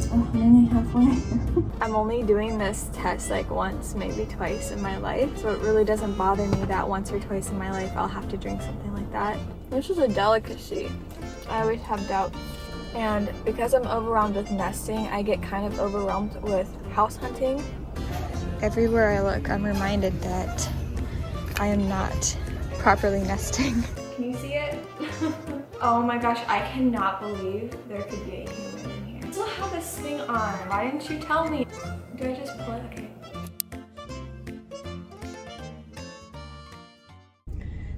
Oh, I'm only halfway. I'm only doing this test like once, maybe twice in my life, so it really doesn't bother me that once or twice in my life I'll have to drink something like that. This is a delicacy. I always have doubts. And because I'm overwhelmed with nesting, I get kind of overwhelmed with house hunting. Everywhere I look, I'm reminded that I am not properly nesting. Can you see it? Oh my gosh, I cannot believe there could be a human in here. I still have this thing on. Why didn't you tell me? Do I just pull it? Okay.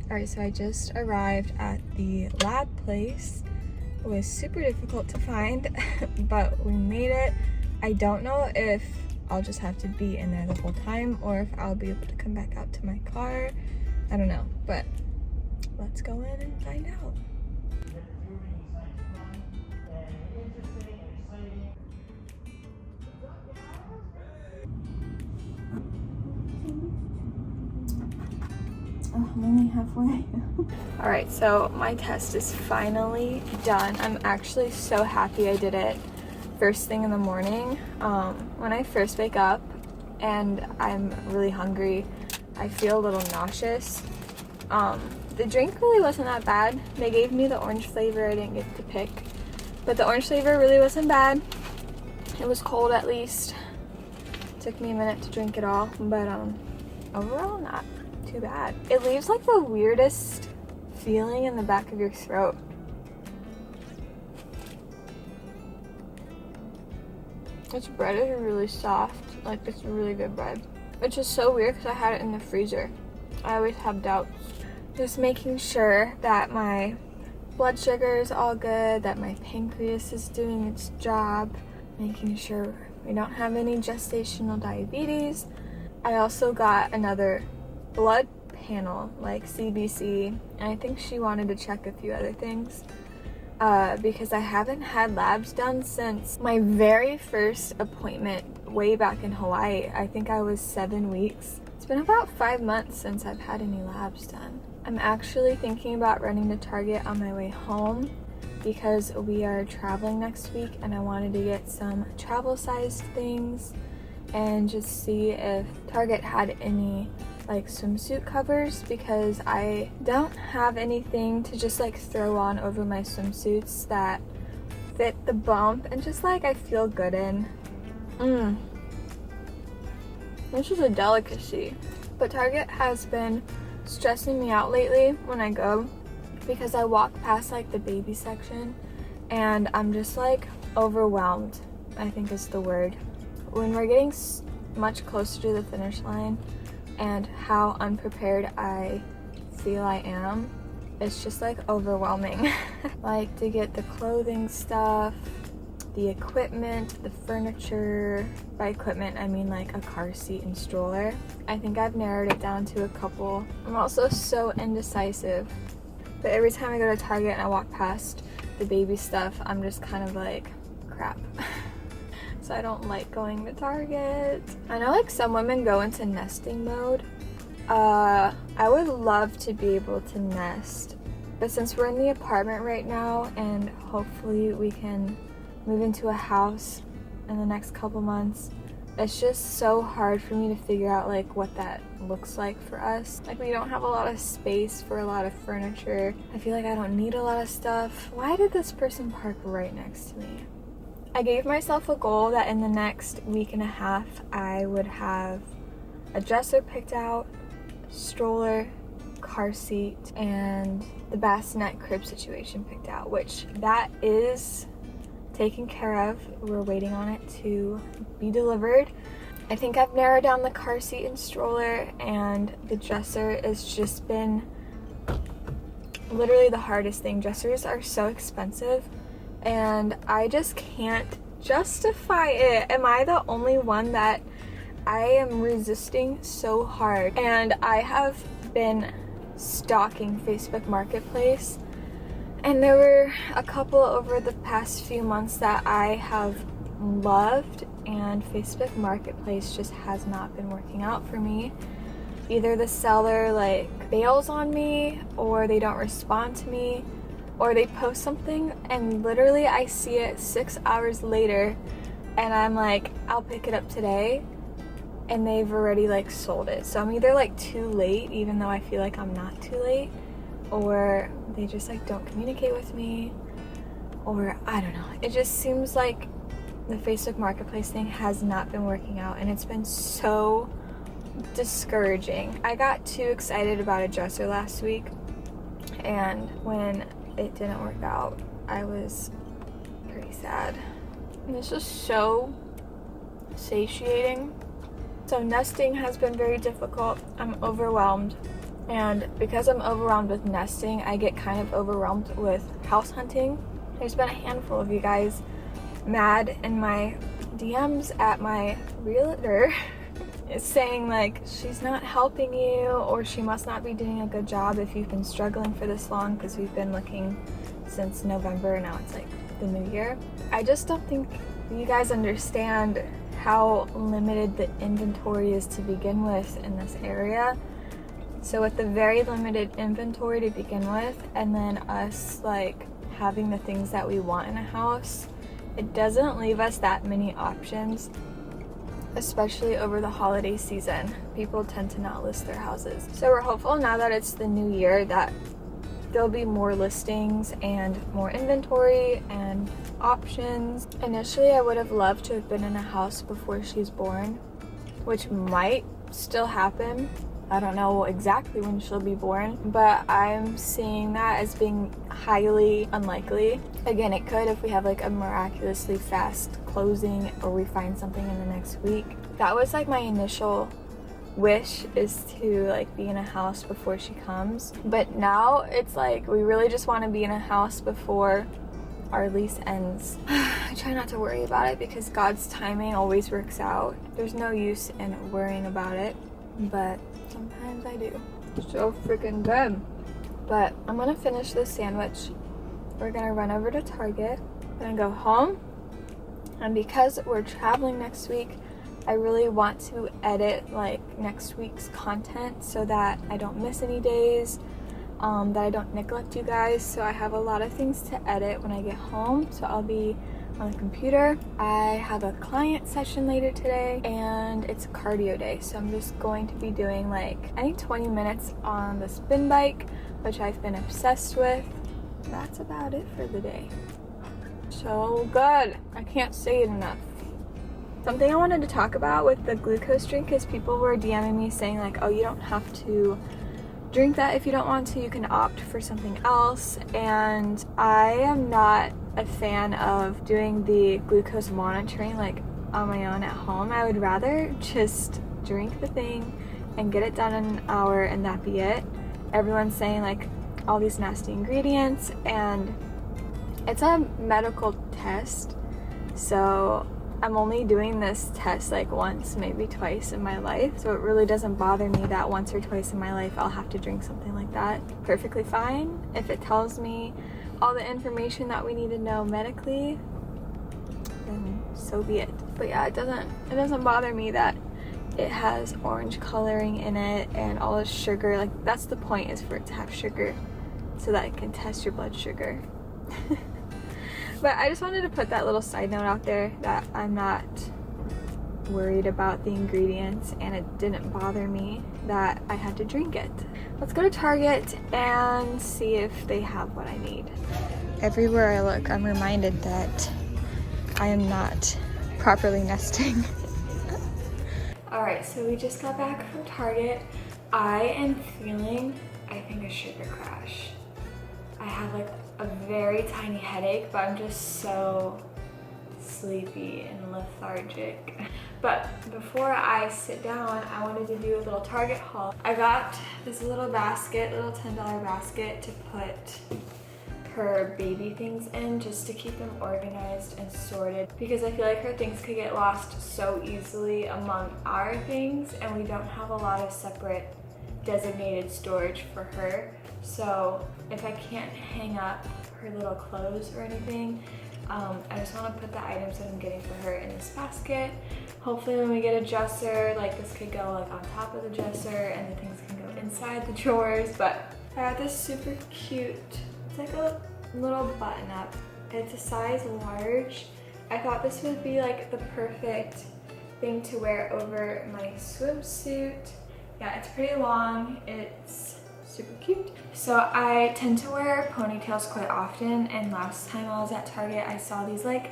Alright, so I just arrived at the lab place. It was super difficult to find, but we made it. I don't know if I'll just have to be in there the whole time or if I'll be able to come back out to my car. I don't know, but let's go in and find out. Oh, I'm only halfway. All right, so my test is finally done. I'm actually so happy I did it first thing in the morning. When I first wake up and I'm really hungry, I feel a little nauseous. The drink really wasn't that bad. They gave me the orange flavor I didn't get to pick, but the orange flavor really wasn't bad. It was cold at least. It took me a minute to drink it all, but overall not too bad. It leaves like the weirdest feeling in the back of your throat. This bread is really soft, like it's really good bread. Which is so weird because I had it in the freezer. I always have doubts. Just making sure that my blood sugar is all good, that my pancreas is doing its job, making sure we don't have any gestational diabetes. I also got another blood panel, like CBC, and I think she wanted to check a few other things because I haven't had labs done since my very first appointment way back in Hawaii. I think I was 7 weeks. It's been about 5 months since I've had any labs done. I'm actually thinking about running to Target on my way home because we are traveling next week and I wanted to get some travel sized things and just see if Target had any like swimsuit covers because I don't have anything to just like throw on over my swimsuits that fit the bump and just like I feel good in. This is a delicacy. But Target has been stressing me out lately when I go because I walk past like the baby section and I'm just like overwhelmed, I think is the word. When we're getting much closer to the finish line and how unprepared I feel I am, it's just like overwhelming. Like to get the clothing stuff, the equipment, the furniture. By equipment, I mean like a car seat and stroller. I think I've narrowed it down to a couple. I'm also so indecisive, but every time I go to Target and I walk past the baby stuff, I'm just kind of like, crap. So I don't like going to Target. I know like some women go into nesting mode. I would love to be able to nest, but since we're in the apartment right now and hopefully we can move into a house in the next couple months, it's just so hard for me to figure out like what that looks like for us. Like we don't have a lot of space for a lot of furniture. I feel like I don't need a lot of stuff. Why did this person park right next to me? I gave myself a goal that in the next week and a half I would have a dresser picked out, stroller, car seat, and the bassinet crib situation picked out, which that is taken care of. We're waiting on it to be delivered. I think I've narrowed down the car seat and stroller, and the dresser has just been literally the hardest thing. Dressers are so expensive and I just can't justify it. Am I the only one that I am resisting so hard? And I have been stalking Facebook Marketplace, and there were a couple over the past few months that I have loved, and Facebook Marketplace just has not been working out for me. Either the seller like bails on me, or they don't respond to me, or they post something and literally I see it 6 hours later and I'm like, I'll pick it up today, and they've already like sold it. So I'm either like too late, even though I feel like I'm not too late, or they just like don't communicate with me, or I don't know. It just seems like the Facebook Marketplace thing has not been working out, and it's been so discouraging. I got too excited about a dresser last week, and when it didn't work out, I was pretty sad. And this is so satiating. So nesting has been very difficult. I'm overwhelmed, and because I'm overwhelmed with nesting, I get kind of overwhelmed with house hunting. There's been a handful of you guys mad in my DMs at my realtor is saying like she's not helping you, or she must not be doing a good job if you've been struggling for this long, because we've been looking since November and now it's like the new year. I just don't think you guys understand how limited the inventory is to begin with in this area. So with the very limited inventory to begin with, and then us like having the things that we want in a house, it doesn't leave us that many options, especially over the holiday season. People tend to not list their houses. So we're hopeful now that it's the new year that there'll be more listings and more inventory and options. Initially, I would have loved to have been in a house before she's born, which might still happen. I don't know exactly when she'll be born, but I'm seeing that as being highly unlikely. Again, it could if we have like a miraculously fast closing, or we find something in the next week. That was like my initial wish, is to like be in a house before she comes. But now it's like we really just want to be in a house before our lease ends. I try not to worry about it because God's timing always works out. There's no use in worrying about it, but sometimes I do. So freaking good. But I'm gonna finish this sandwich. We're gonna run over to Target. I'm gonna go home. And because we're traveling next week, I really want to edit like next week's content so that I don't miss any days, that I don't neglect you guys. So I have a lot of things to edit when I get home. So I'll be on the computer. I have a client session later today, and it's a cardio day, so I'm just going to be doing like I think 20 minutes on the spin bike, which I've been obsessed with. That's about it for the day. So good. I can't say it enough. Something I wanted to talk about with the glucose drink is people were DMing me saying like, oh, you don't have to drink that if you don't want to, you can opt for something else. And I am not a fan of doing the glucose monitoring like on my own at home. I would rather just drink the thing and get it done in an hour and that be it. Everyone's saying like all these nasty ingredients, and it's a medical test, so I'm only doing this test like once, maybe twice in my life, so it really doesn't bother me that once or twice in my life I'll have to drink something like that. Perfectly fine if it tells me all the information that we need to know medically, then so be it. But yeah, it doesn't bother me that it has orange coloring in it and all this sugar. Like that's the point, is for it to have sugar so that it can test your blood sugar. But I just wanted to put that little side note out there that I'm not worried about the ingredients, and it didn't bother me that I had to drink it. Let's go to Target and see if they have what I need. Everywhere I look, I'm reminded that I am not properly nesting. Alright, so we just got back from Target. I am feeling, I think, a sugar crash. I have like a very tiny headache, but I'm just so sleepy and lethargic. But before I sit down, I wanted to do a little Target haul. I got this little basket, little $10 basket to put her baby things in, just to keep them organized and sorted, because I feel like her things could get lost so easily among our things, and we don't have a lot of separate designated storage for her. So if I can't hang up her little clothes or anything, I just want to put the items that I'm getting for her in this basket. Hopefully when we get a dresser, like this could go like on top of the dresser and the things can go inside the drawers. But I got this super cute, it's like a little button up. It's a size large, I thought this would be like the perfect thing to wear over my swimsuit. Yeah, it's pretty long. It's super cute. So I tend to wear ponytails quite often, and last time I was at Target, I saw these like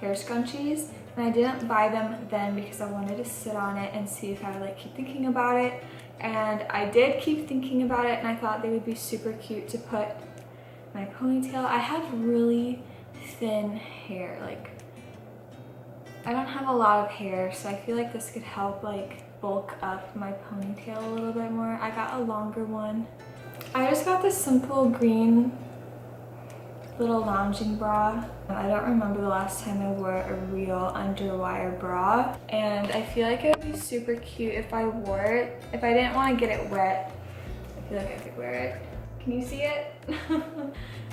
hair scrunchies, and I didn't buy them then because I wanted to sit on it and see if I would like keep thinking about it. And I did keep thinking about it, and I thought they would be super cute to put my ponytail. I have really thin hair, like I don't have a lot of hair, so I feel like this could help like bulk up my ponytail a little bit more. I got a longer one. I just got this simple green little lounging bra. I don't remember the last time I wore a real underwire bra, and I feel like it would be super cute if I wore it. If I didn't want to get it wet, I feel like I could wear it. Can you see it?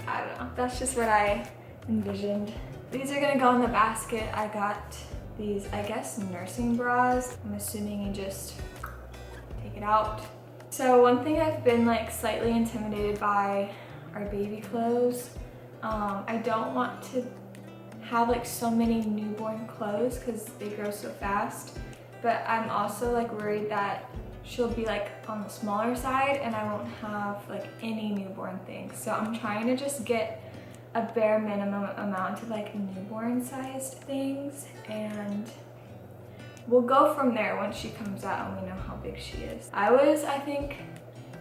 I don't know. That's just what I envisioned. These are gonna go in the basket. I got these, I guess, nursing bras. I'm assuming you just take it out. So one thing I've been like slightly intimidated by are baby clothes. I don't want to have like so many newborn clothes because they grow so fast, but I'm also like worried that she'll be like on the smaller side and I won't have like any newborn things. So I'm trying to just get a bare minimum amount of like newborn sized things, and we'll go from there once she comes out and we know how big she is. I was, I think,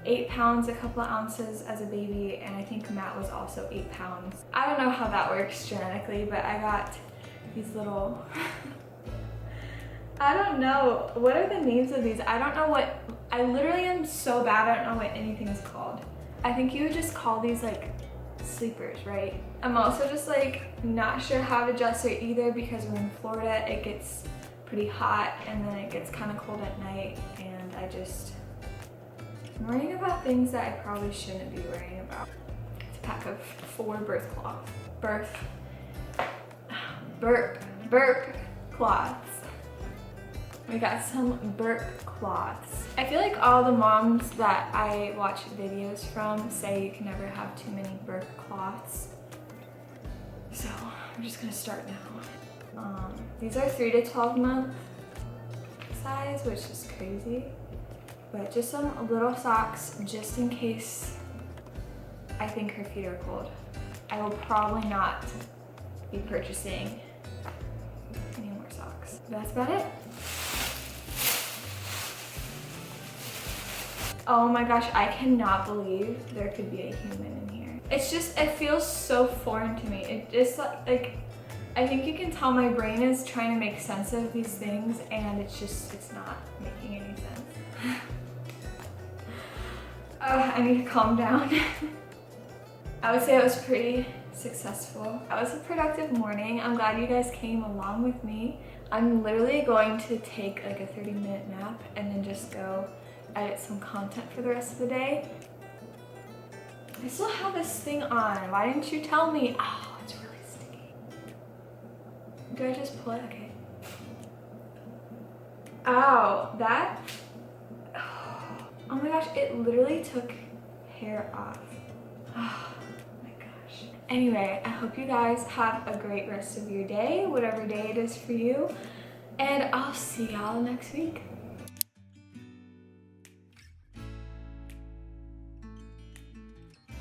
8 pounds, a couple of ounces as a baby, and I think Matt was also 8 pounds. I don't know how that works genetically, but I got these little, I don't know, what are the names of these? I don't know what, I literally am so bad, I don't know what anything is called. I think you would just call these like sleepers, right? I'm also just like not sure how to dress her either because we're in Florida, it gets pretty hot and then it gets kind of cold at night, and I'm worrying about things that I probably shouldn't be worrying about. It's a pack of 4 birth cloths. Burp cloths. We got some burp cloths. I feel like all the moms that I watch videos from say you can never have too many burp cloths. So I'm just gonna start now. These are 3 to 12 month size, which is crazy. But just some little socks just in case I think her feet are cold. I will probably not be purchasing any more socks. That's about it. Oh my gosh, I cannot believe there could be a human in here. It's just, it feels so foreign to me. It just like, I think you can tell my brain is trying to make sense of these things, and it's not making any sense. I need to calm down. I would say it was pretty successful. That was a productive morning. I'm glad you guys came along with me. I'm literally going to take like a 30-minute nap and then just go edit some content for the rest of the day. I still have this thing on. Why didn't you tell me? Oh, it's really sticky. Do I just pull it? Okay. Ow, that. Oh my gosh, it literally took hair off. Oh my gosh. Anyway, I hope you guys have a great rest of your day, whatever day it is for you. And I'll see y'all next week.